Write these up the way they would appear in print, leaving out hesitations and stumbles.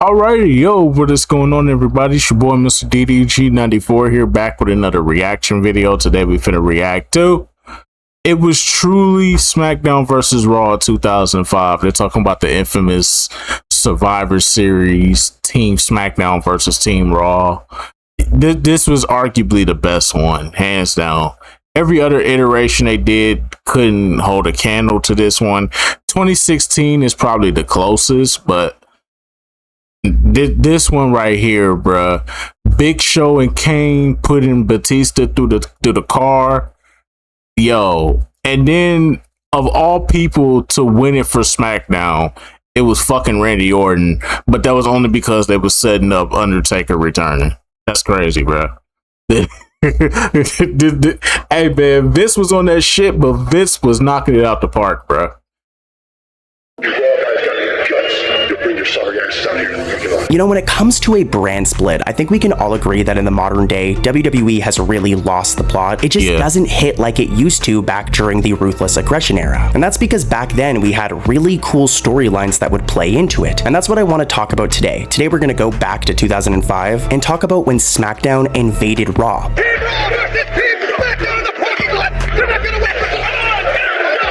Alrighty, yo, what is going on, everybody? It's your boy, Mr. DDG94 here, back with another reaction video. Today, we finna react to. It was truly SmackDown versus Raw 2005. They're talking about the infamous Survivor Series, Team SmackDown versus Team Raw. This was arguably the best one, hands down. Every other iteration they did couldn't hold a candle to this one. 2016 is probably the closest, but this one right here, bruh. Big Show and Kane putting Batista through the car, yo. And then of all people to win it for SmackDown, it was fucking Randy Orton, but that was only because they was setting up Undertaker returning. That's crazy, bruh. Hey man, Vince was on that shit, but Vince was knocking it out the park, bruh. You know, when it comes to a brand split, I think we can all agree that in the modern day, WWE has really lost the plot. It just doesn't hit like it used to back during the Ruthless Aggression era. And that's because back then we had really cool storylines that would play into it. And that's what I want to talk about today. Today we're going to go back to 2005 and talk about when SmackDown invaded Raw.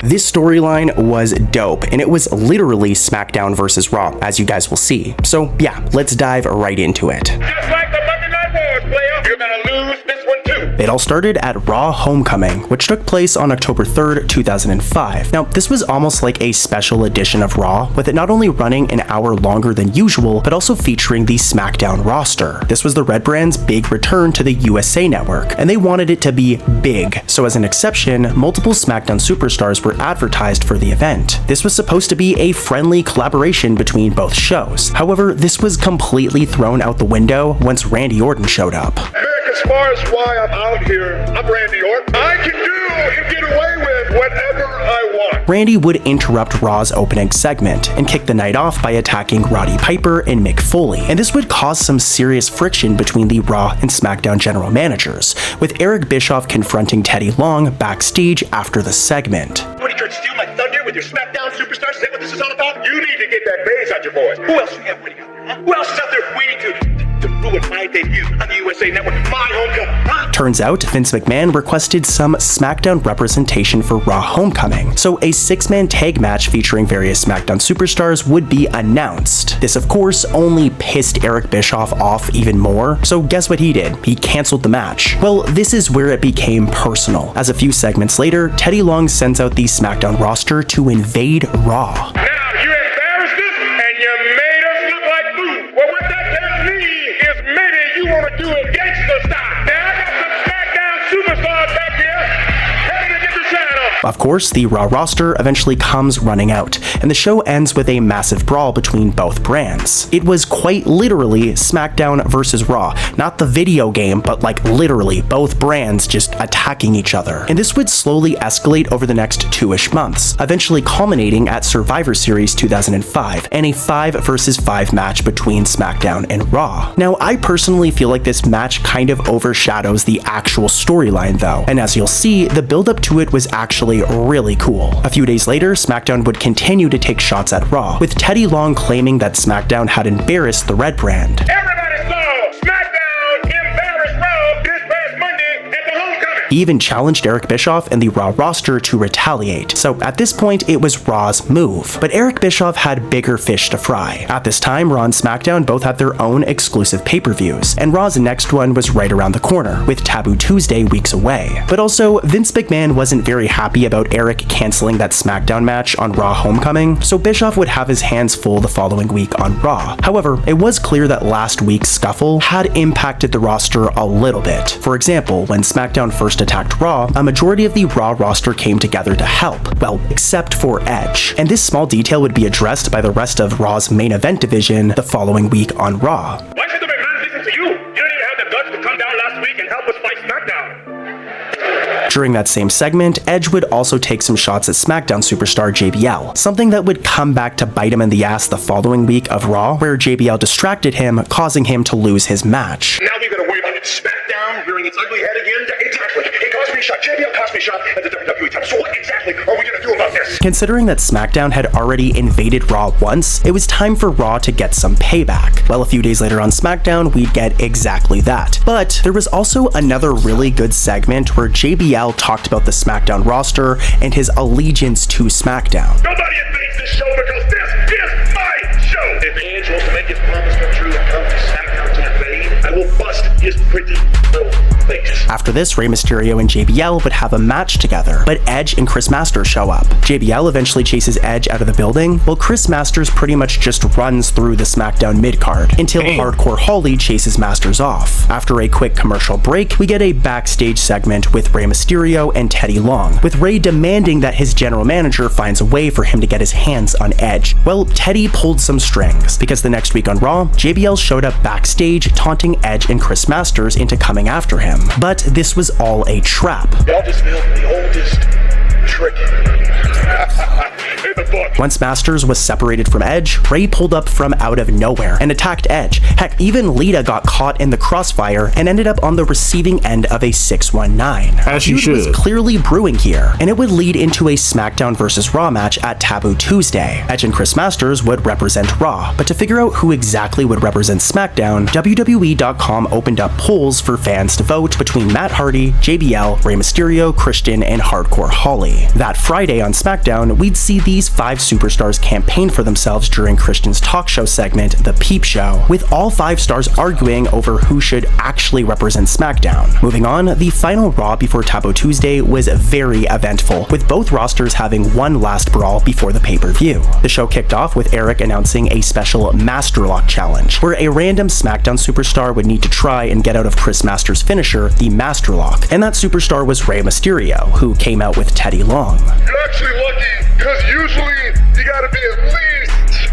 This storyline was dope, and it was literally SmackDown versus Raw, as you guys will see. So yeah, let's dive right into it. Just like the Monday Night Wars, player, you're gonna lose this one too. It all started at Raw Homecoming, which took place on October 3rd, 2005. Now, this was almost like a special edition of Raw, with it not only running an hour longer than usual, but also featuring the SmackDown roster. This was the Red Brand's big return to the USA Network, and they wanted it to be big, so as an exception, multiple SmackDown superstars were advertised for the event. This was supposed to be a friendly collaboration between both shows. However, this was completely thrown out the window once Randy Orton showed up. As far as why I'm out here, I'm Randy Orton. I can do and get away with whatever I want. Randy would interrupt Raw's opening segment and kick the night off by attacking Roddy Piper and Mick Foley, and this would cause some serious friction between the Raw and SmackDown general managers, with Eric Bischoff confronting Teddy Long backstage after the segment. What, you trying to steal my thunder with your SmackDown superstars? Is that what this is all about? You need to get that bass out your voice. Who else you have waiting out there, huh? Who else is out there waiting to ruin my debut on the USA Network, my homecoming, huh? Turns out, Vince McMahon requested some SmackDown representation for Raw Homecoming, so a six-man tag match featuring various SmackDown superstars would be announced. This, of course, only pissed Eric Bischoff off even more, so guess what he did? He canceled the match. Well, this is where it became personal, as a few segments later, Teddy Long sends out the SmackDown roster to invade Raw. Now, you embarrassed us and you made us look like food. Well, what that tells me is maybe you want to do it gangsta style. Now, I got some SmackDown superstars back here ready to get the shine off. Of course, the Raw roster eventually comes running out, and the show ends with a massive brawl between both brands. It was quite literally SmackDown versus Raw, not the video game, but like literally both brands just attacking each other. And this would slowly escalate over the next 2-ish months, eventually culminating at Survivor Series 2005, and a 5 versus 5 match between SmackDown and Raw. Now, I personally feel like this match kind of overshadows the actual storyline though, and as you'll see, the build-up to it was actually really cool. A few days later, SmackDown would continue to take shots at Raw, with Teddy Long claiming that SmackDown had embarrassed the Red Brand. Everybody saw SmackDown embarrass Raw this past Monday at the homecoming. He even challenged Eric Bischoff and the Raw roster to retaliate, so at this point it was Raw's move. But Eric Bischoff had bigger fish to fry. At this time, Raw and SmackDown both had their own exclusive pay-per-views, and Raw's next one was right around the corner, with Taboo Tuesday weeks away. But also, Vince McMahon wasn't very happy about Eric canceling that SmackDown match on Raw Homecoming, so Bischoff would have his hands full the following week on Raw. However, it was clear that last week's scuffle had impacted the roster a little bit. For example, when SmackDown first attacked Raw, a majority of the Raw roster came together to help, well, except for Edge. And this small detail would be addressed by the rest of Raw's main event division the following week on Raw. Why should the McMahon listen to you? You didn't even have the guts to come down last week and help us fight SmackDown. During that same segment, Edge would also take some shots at SmackDown superstar JBL, something that would come back to bite him in the ass the following week of Raw, where JBL distracted him, causing him to lose his match. Now we gotta worry about SmackDown rearing its ugly head again? Exactly. It cost me a shot. JBL cost me a shot at the WWE title. So what exactly are we gonna do about this? Considering that SmackDown had already invaded Raw once, it was time for Raw to get some payback. Well, a few days later on SmackDown, we'd get exactly that. But there was also another really good segment where JBL talked about the SmackDown roster and his allegiance to SmackDown. Nobody invades this show because this is my show. If Edge wants to make his promise come true and come to SmackDown to invade, I will bust his pretty little face. After this, Rey Mysterio and JBL would have a match together, but Edge and Chris Masters show up. JBL eventually chases Edge out of the building, while Chris Masters pretty much just runs through the SmackDown mid-card until Hardcore Holly chases Masters off. After a quick commercial break, we get a backstage segment with Rey Mysterio and Teddy Long, with Rey demanding that his general manager finds a way for him to get his hands on Edge. Well, Teddy pulled some strings, because the next week on Raw, JBL showed up backstage taunting Edge and Chris Masters into coming after him. But this was all a trap. Y'all just built the oldest trick in the book. Once Masters was separated from Edge, Rey pulled up from out of nowhere and attacked Edge. Heck, even Lita got caught in the crossfire and ended up on the receiving end of a 619. As she should. Was clearly brewing here, and it would lead into a SmackDown vs. Raw match at Taboo Tuesday. Edge and Chris Masters would represent Raw, but to figure out who exactly would represent SmackDown, WWE.com opened up polls for fans to vote between Matt Hardy, JBL, Rey Mysterio, Christian, and Hardcore Holly. That Friday on SmackDown, we'd see these 5 superstars campaign for themselves during Christian's talk show segment, The Peep Show, with all 5 stars arguing over who should actually represent SmackDown. Moving on, the final Raw before Taboo Tuesday was very eventful, with both rosters having one last brawl before the pay-per-view. The show kicked off with Eric announcing a special Master Lock challenge, where a random SmackDown superstar would need to try and get out of Chris Masters' finisher, the Master Lock, and that superstar was Rey Mysterio, who came out with Teddy Long. You're actually lucky, because usually you gotta be at least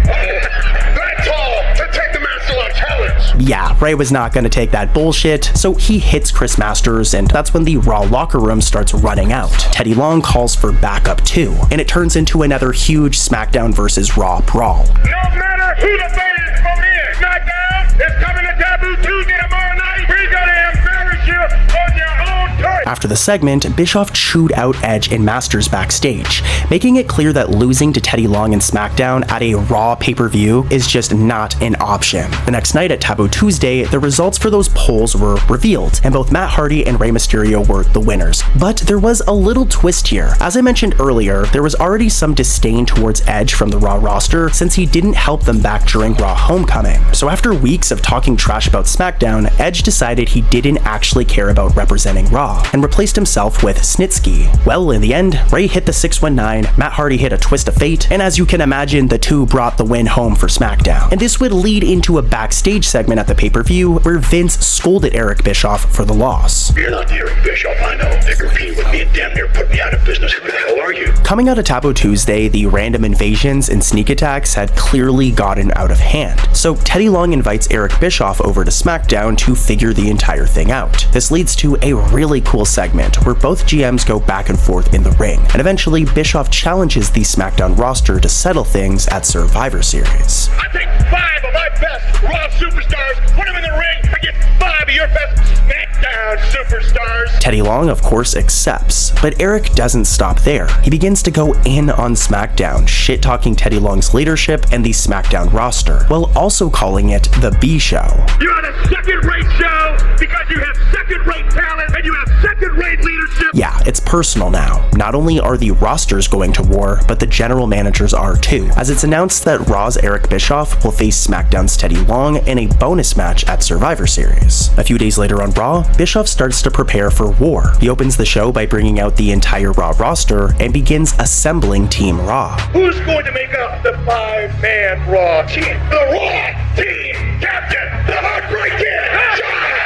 that tall to take the Master Lock challenge. Yeah, Rey was not going to take that bullshit, so he hits Chris Masters, and that's when the Raw locker room starts running out. Teddy Long calls for backup too, and it turns into another huge SmackDown vs. Raw brawl. No matter who the fans from here, SmackDown is coming to Taboo Tuesday tomorrow night. We're gonna embarrass you on your own turf. After the segment, Bischoff chewed out Edge and Masters backstage, making it clear that losing to Teddy Long and SmackDown at a Raw pay-per-view is just not an option. The next night at Taboo Tuesday, the results for those polls were revealed, and both Matt Hardy and Rey Mysterio were the winners. But there was a little twist here. As I mentioned earlier, there was already some disdain towards Edge from the Raw roster since he didn't help them back during Raw Homecoming. So after weeks of talking trash about SmackDown, Edge decided he didn't actually care about representing Raw, and replaced himself with Snitsky. Well, in the end, Rey hit the 619, Matt Hardy hit a twist of fate, and as you can imagine, the two brought the win home for SmackDown. And this would lead into a backstage segment at the pay-per-view where Vince scolded Eric Bischoff for the loss. You're not the Eric Bischoff I know. They compete with me and damn near put me out of business. Who the hell are you? Coming out of Taboo Tuesday, the random invasions and sneak attacks had clearly gotten out of hand. So Teddy Long invites Eric Bischoff over to SmackDown to figure the entire thing out. This leads to a really cool segment where both GMs go back and forth in the ring, and eventually Bischoff challenges the SmackDown roster to settle things at Survivor Series. I take 5 of my best Raw superstars, put them in the ring against 5 of your best SmackDown superstars. Teddy Long, of course, accepts, but Eric doesn't stop there. He begins to go in on SmackDown, shit-talking Teddy Long's leadership and the SmackDown roster, while also calling it the B Show. You're on a second-rate show because you have second-rate talent and you have second-rate leadership. Yeah, it's personal now. Not only are the rosters going to war, but the general managers are too, as it's announced that Raw's Eric Bischoff will face SmackDown's Teddy Long in a bonus match at Survivor Series. A few days later on Raw, Bischoff starts to prepare for war. He opens the show by bringing out the entire Raw roster and begins assembling Team Raw. Who's going to make up the 5-man Raw team? The Raw Team Captain, the Heartbreak Kid, John Michael.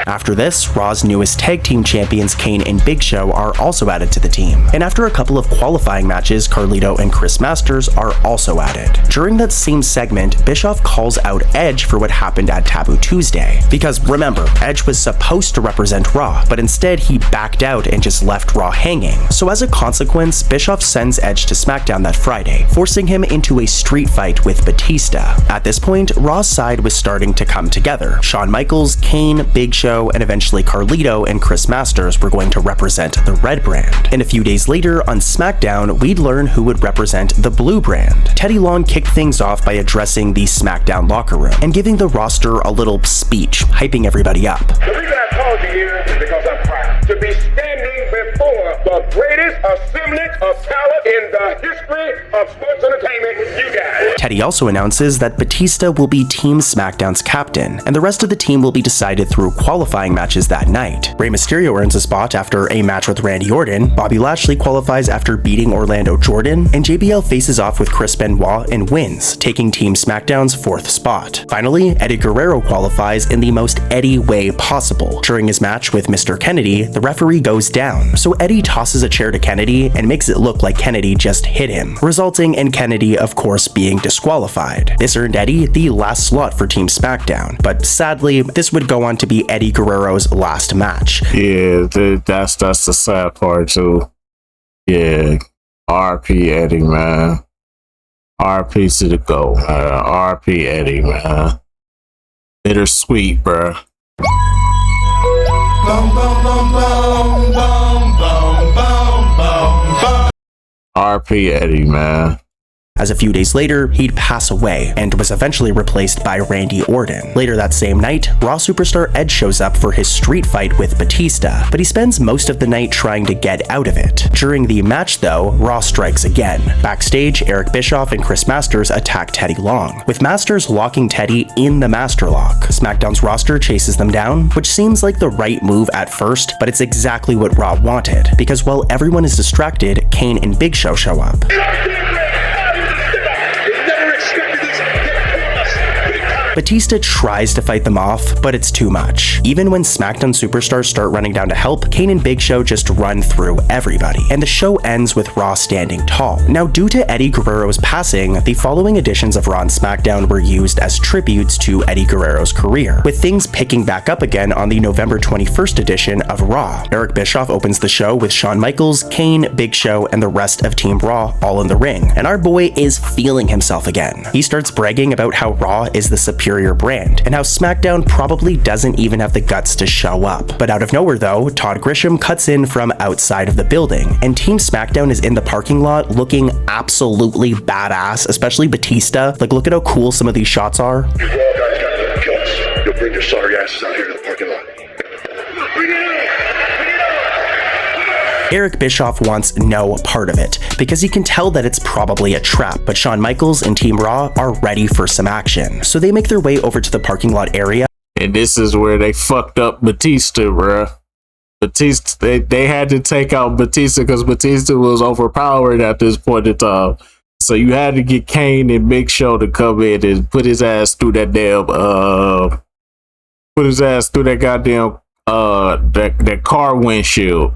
After this, Raw's newest tag team champions Kane and Big Show are also added to the team. And after a couple of qualifying matches, Carlito and Chris Masters are also added. During that same segment, Bischoff calls out Edge for what happened at Taboo Tuesday. Because remember, Edge was supposed to represent Raw, but instead he backed out and just left Raw hanging. So as a consequence, Bischoff sends Edge to SmackDown that Friday, forcing him into a street fight with Batista. At this point, Raw's side was starting to come together. Shawn Michaels, Kane, Big Show, and eventually Carlito and Chris Masters were going to represent the red brand. And a few days later on SmackDown, we'd learn who would represent the blue brand. Teddy Long kicked things off by addressing the SmackDown locker room and giving the roster a little speech, hyping everybody up. The reason I called you here is because I'm proud to be standing before the greatest assemblage of talent in the history of sports entertainment, you guys. Teddy also announces that Batista will be Team SmackDown's captain, and the rest of the team will be decided through qualifying matches that night. Rey Mysterio earns a spot after a match with Randy Orton, Bobby Lashley qualifies after beating Orlando Jordan, and JBL faces off with Chris Benoit and wins, taking Team SmackDown's 4th spot. Finally, Eddie Guerrero qualifies in the most Eddie way possible. During his match with Mr. Kennedy, the referee goes down, so Eddie tosses a chair to Kennedy and makes it look like Kennedy just hit him, resulting in Kennedy, of course, being disqualified. This earned Eddie the last slot for Team SmackDown, but sadly, this would go on to be Eddie Guerrero's last match. Yeah, that's the sad part too. Yeah, RP Eddie, man. RP to the goal, man. RP Eddie, man. Bittersweet, bruh. Bum, bum, bum, bum, bum, bum, bum, bum, bum. RP Eddie, man. As a few days later, he'd pass away and was eventually replaced by Randy Orton. Later that same night, Raw superstar Edge shows up for his street fight with Batista, but he spends most of the night trying to get out of it. During the match though, Raw strikes again. Backstage, Eric Bischoff and Chris Masters attack Teddy Long, with Masters locking Teddy in the Master Lock. SmackDown's roster chases them down, which seems like the right move at first, but it's exactly what Raw wanted, because while everyone is distracted, Kane and Big Show show up. Batista tries to fight them off, but it's too much. Even when SmackDown superstars start running down to help, Kane and Big Show just run through everybody, and the show ends with Raw standing tall. Now, due to Eddie Guerrero's passing, the following editions of Raw and SmackDown were used as tributes to Eddie Guerrero's career, with things picking back up again on the November 21st edition of Raw. Eric Bischoff opens the show with Shawn Michaels, Kane, Big Show, and the rest of Team Raw all in the ring, and our boy is feeling himself again. He starts bragging about how Raw is the superior brand, and how SmackDown probably doesn't even have the guts to show up. But out of nowhere though, Todd Grisham cuts in from outside of the building, and Team SmackDown is in the parking lot looking absolutely badass, especially Batista. Like, look at how cool some of these shots are. You all guys got no guts. You'll bring your sorry asses out here to the parking lot. Bring it out! Eric Bischoff wants no part of it, because he can tell that it's probably a trap, but Shawn Michaels and Team Raw are ready for some action. So they make their way over to the parking lot area. And this is where they fucked up Batista, bruh. Batista, they had to take out Batista because Batista was overpowered at this point in time. So you had to get Kane and Big Show to come in and put his ass through that damn, goddamn, that car windshield.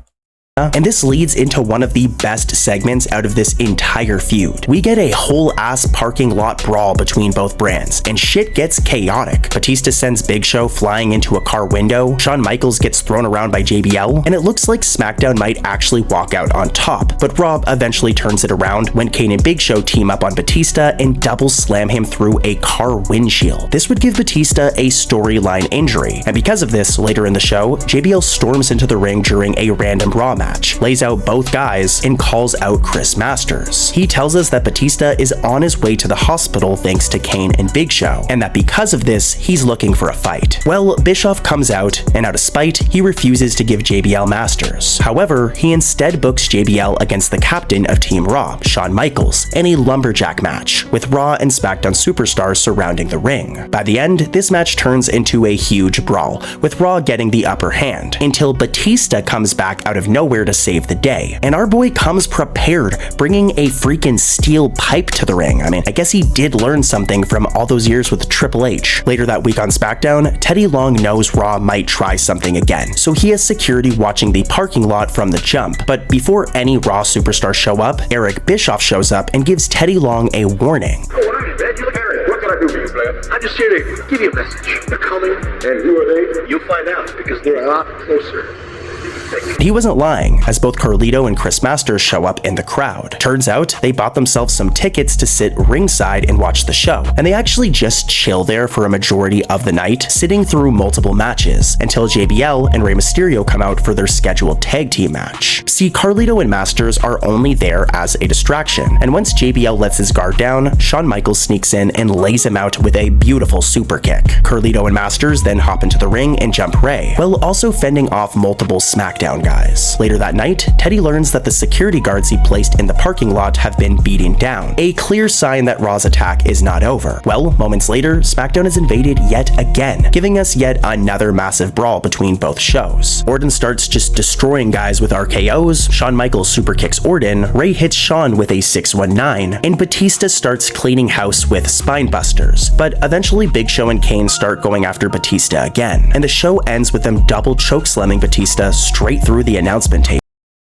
And this leads into one of the best segments out of this entire feud. We get a whole ass parking lot brawl between both brands, and shit gets chaotic. Batista sends Big Show flying into a car window, Shawn Michaels gets thrown around by JBL, and it looks like SmackDown might actually walk out on top, but Rob eventually turns it around when Kane and Big Show team up on Batista and double slam him through a car windshield. This would give Batista a storyline injury, and because of this, later in the show, JBL storms into the ring during a random Raw match, lays out both guys, and calls out Chris Masters. He tells us that Batista is on his way to the hospital thanks to Kane and Big Show, and that because of this, he's looking for a fight. Well, Bischoff comes out, and out of spite, he refuses to give JBL Masters. However, he instead books JBL against the captain of Team Raw, Shawn Michaels, in a lumberjack match, with Raw and SmackDown superstars surrounding the ring. By the end, this match turns into a huge brawl, with Raw getting the upper hand, until Batista comes back out of nowhere nowhere to save the day. And our boy comes prepared, bringing a freaking steel pipe to the ring. I mean, I guess he did learn something from all those years with Triple H. Later that week on SmackDown, Teddy Long knows Raw might try something again, so he has security watching the parking lot from the jump. But before any Raw superstars show up, Eric Bischoff shows up and gives Teddy Long a warning. Oh, hi, man. You look Eric. What can I do for you, player? I'm just here to give you a message. They're coming, and who are they? You'll find out, because they're a lot closer. He wasn't lying, as both Carlito and Chris Masters show up in the crowd. Turns out, they bought themselves some tickets to sit ringside and watch the show, and they actually just chill there for a majority of the night, sitting through multiple matches, until JBL and Rey Mysterio come out for their scheduled tag team match. See, Carlito and Masters are only there as a distraction, and once JBL lets his guard down, Shawn Michaels sneaks in and lays him out with a beautiful super kick. Carlito and Masters then hop into the ring and jump Rey, while also fending off multiple SmackDown guys. Later that night, Teddy learns that the security guards he placed in the parking lot have been beaten down, a clear sign that Raw's attack is not over. Well, moments later, SmackDown is invaded yet again, giving us yet another massive brawl between both shows. Orton starts just destroying guys with RKOs, Shawn Michaels super kicks Orton, Rey hits Shawn with a 619, and Batista starts cleaning house with spine busters. But eventually Big Show and Kane start going after Batista again, and the show ends with them double chokeslamming Batista straight through the announcement table.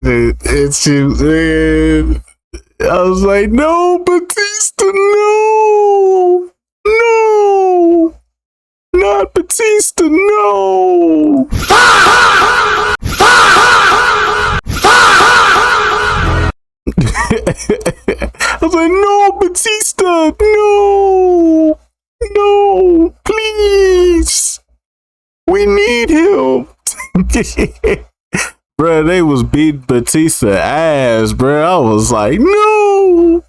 It's just, I was like, no, Batista, no, no, not Batista, no. I was like, no, Batista, no, no, please, we need him. Bruh, they was beating Batista ass, bruh. I was like, no.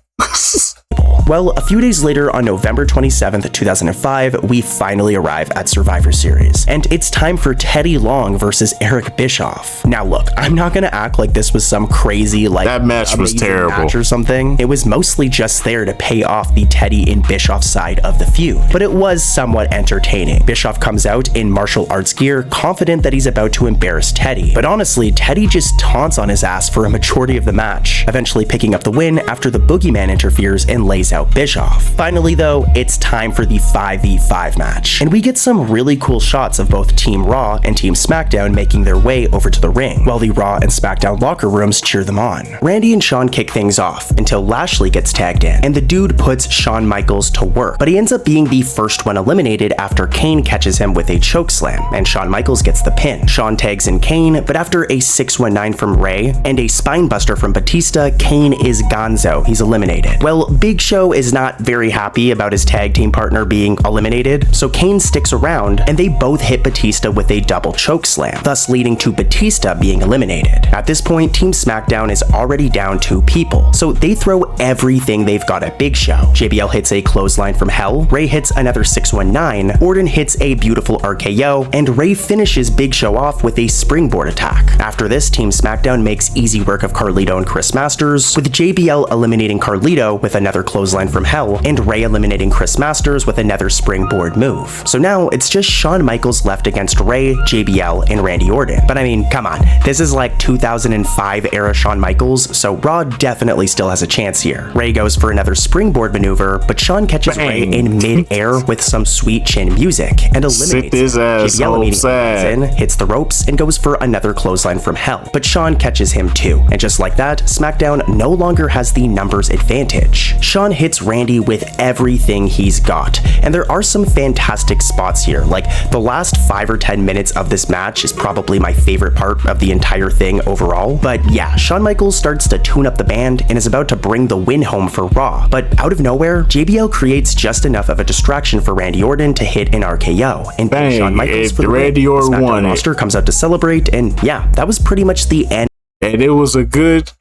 Well, a few days later, on November 27th, 2005, we finally arrive at Survivor Series, and it's time for Teddy Long versus Eric Bischoff. Now look, I'm not gonna act like this was some crazy, like, that match was terrible match or something. It was mostly just there to pay off the Teddy and Bischoff side of the feud, but it was somewhat entertaining. Bischoff comes out in martial arts gear, confident that he's about to embarrass Teddy, but honestly, Teddy just taunts on his ass for a majority of the match, eventually picking up the win after the Boogeyman interferes and lays out Bischoff. Finally though, it's time for the 5v5 match, and we get some really cool shots of both Team Raw and Team SmackDown making their way over to the ring, while the Raw and SmackDown locker rooms cheer them on. Randy and Shawn kick things off until Lashley gets tagged in, and the dude puts Shawn Michaels to work, but he ends up being the first one eliminated after Kane catches him with a chokeslam, and Shawn Michaels gets the pin. Shawn tags in Kane, but after a 619 from Rey and a spinebuster from Batista, Kane is gonzo. He's eliminated. Well, Big Show is not very happy about his tag team partner being eliminated, so Kane sticks around and they both hit Batista with a double choke slam, thus leading to Batista being eliminated. At this point, Team SmackDown is already down 2 people, so they throw everything they've got at Big Show. JBL hits a clothesline from hell, Rey hits another 619, Orton hits a beautiful RKO, and Rey finishes Big Show off with a springboard attack. After this, Team SmackDown makes easy work of Carlito and Chris Masters, with JBL eliminating Carlito with another clothesline from hell, and Rey eliminating Chris Masters with another springboard move. So now it's just Shawn Michaels left against Rey, JBL, and Randy Orton. But I mean, come on, this is like 2005 era Shawn Michaels, so Raw definitely still has a chance here. Rey goes for another springboard maneuver, but Shawn catches Rey in mid-air with some sweet chin music and eliminates his ass. JBL immediately hits the ropes and goes for another clothesline from hell, but Shawn catches him too. And just like that, SmackDown no longer has the numbers advantage. Shawn hits Randy with everything he's got, and there are some fantastic spots here. Like, the last 5 or 10 minutes of this match is probably my favorite part of the entire thing overall. But yeah, Shawn Michaels starts to tune up the band and is about to bring the win home for Raw, but out of nowhere, JBL creates just enough of a distraction for Randy Orton to hit an RKO, and Shawn Michaels for the Randy win. Orton won. Roster comes out to celebrate, and yeah, that was pretty much the end. And it was a good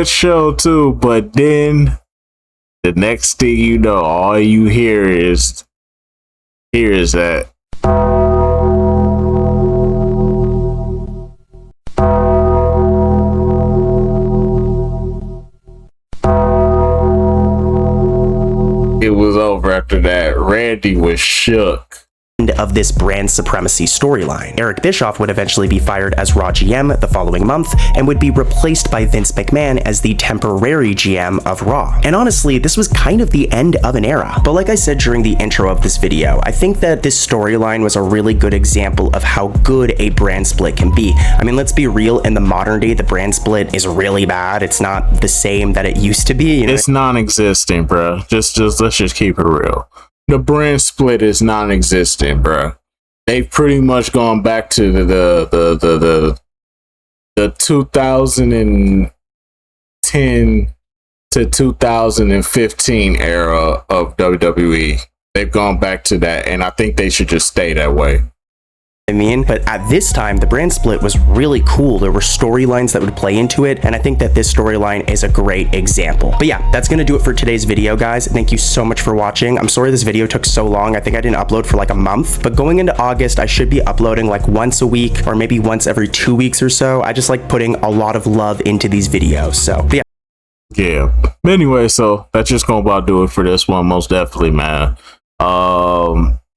show too, but then the next thing you know, all you hear is that it was over after that. Randy was shook. of this brand supremacy storyline. Eric Bischoff would eventually be fired as Raw GM the following month and would be replaced by Vince McMahon as the temporary GM of Raw. And honestly, this was kind of the end of an era. But like I said during the intro of this video, I think that this storyline was a really good example of how good a brand split can be. I mean, let's be real, in the modern day, the brand split is really bad. It's not the same that it used to be. You know? It's non-existent, bro. Let's just keep it real. The brand split is non-existent, bro. They've pretty much gone back to the 2010 to 2015 era of WWE. They've gone back to that, and I think they should just stay that way. I mean, but at this time, the brand split was really cool. There were storylines that would play into it, and I think that this storyline is a great example. But yeah, that's gonna do it for today's video, guys. Thank you so much for watching. I'm sorry this video took so long. I think I didn't upload for like a month, but going into August, I should be uploading like once a week or maybe once every 2 weeks or so. I just like putting a lot of love into these videos. So, but yeah. Yeah. Anyway, so that's just gonna about do it for this one, most definitely, man.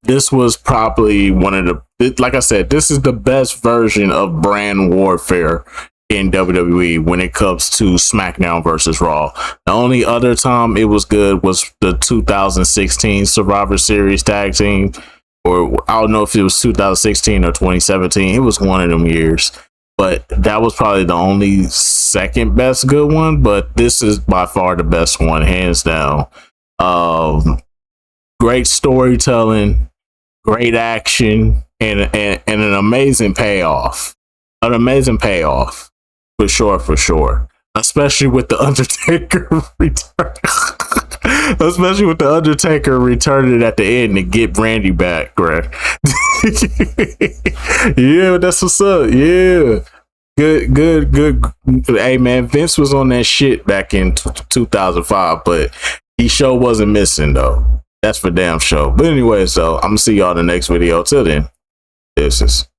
This was probably one of the, like I said, this is the best version of brand warfare in WWE when it comes to SmackDown versus Raw. The only other time it was good was the 2016 Survivor Series tag team, or I don't know if it was 2016 or 2017. It was one of them years, but that was probably the only second best good one. But this is by far the best one, hands down. Great storytelling, great action, and an amazing payoff. An amazing payoff, for sure. Especially with the Undertaker return. Especially with the Undertaker returning at the end to get Randy back, Greg. Yeah, that's what's up. Yeah. Good. Hey, man, Vince was on that shit back in 2005, but he sure wasn't missing, though. That's for damn sure. But anyway, so I'm gonna see y'all in the next video. Till then, this is